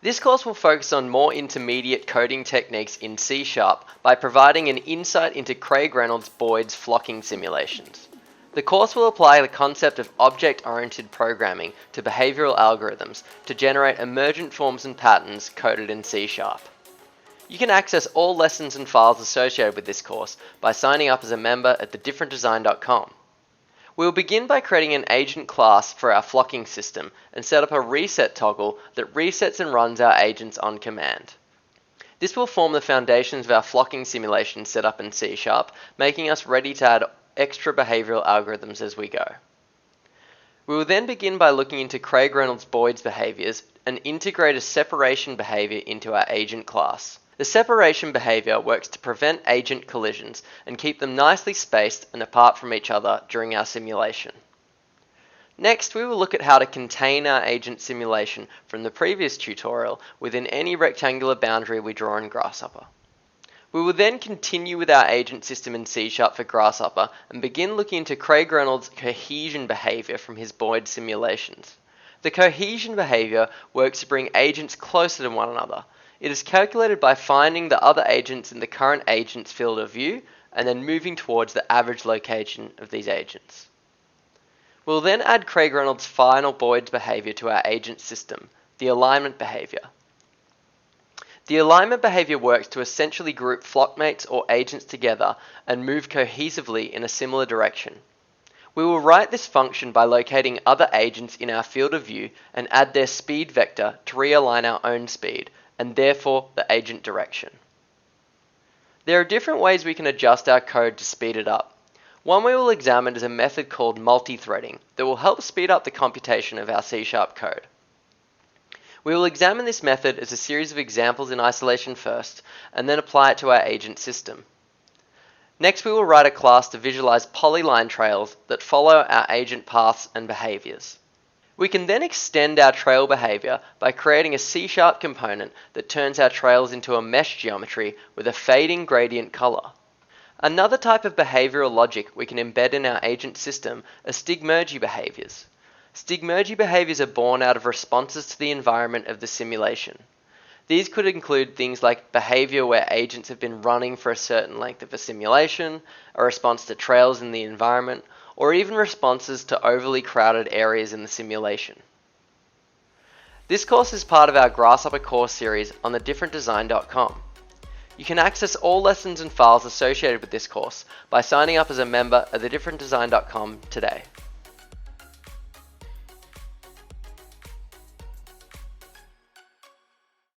This course will focus on more intermediate coding techniques in C# by providing an insight into Craig Reynolds' Boids flocking simulations. The course will apply the concept of object-oriented programming to behavioural algorithms to generate emergent forms and patterns coded in C#. You can access all lessons and files associated with this course by signing up as a member at thedifferentdesign.com. We will begin by creating an agent class for our flocking system and set up a reset toggle that resets and runs our agents on command. This will form the foundations of our flocking simulation set up in C#, making us ready to add extra behavioural algorithms as we go. We will then begin by looking into Craig Reynolds' Boids behaviours and integrate a separation behaviour into our agent class. The separation behaviour works to prevent agent collisions and keep them nicely spaced and apart from each other during our simulation. Next, we will look at how to contain our agent simulation from the previous tutorial within any rectangular boundary we draw in Grasshopper. We will then continue with our agent system in C# for Grasshopper and begin looking into Craig Reynolds' cohesion behaviour from his Boids simulations. The cohesion behaviour works to bring agents closer to one another. It is calculated by finding the other agents in the current agent's field of view and then moving towards the average location of these agents. We'll then add Craig Reynolds' final Boids behaviour to our agent system, the alignment behaviour. The alignment behaviour works to essentially group flockmates or agents together and move cohesively in a similar direction. We will write this function by locating other agents in our field of view and add their speed vector to realign our own speed, and therefore the agent direction. There are different ways we can adjust our code to speed it up. One we will examine is a method called multi-threading that will help speed up the computation of our C# code. We will examine this method as a series of examples in isolation first, and then apply it to our agent system. Next, we will write a class to visualize polyline trails that follow our agent paths and behaviors. We can then extend our trail behavior by creating a C# component that turns our trails into a mesh geometry with a fading gradient color. Another type of behavioral logic we can embed in our agent system are stigmergy behaviors. Stigmergy behaviors are born out of responses to the environment of the simulation. These could include things like behavior where agents have been running for a certain length of a simulation, a response to trails in the environment, or even responses to overly crowded areas in the simulation. This course is part of our Grasshopper course series on thedifferentdesign.com. You can access all lessons and files associated with this course by signing up as a member at thedifferentdesign.com today.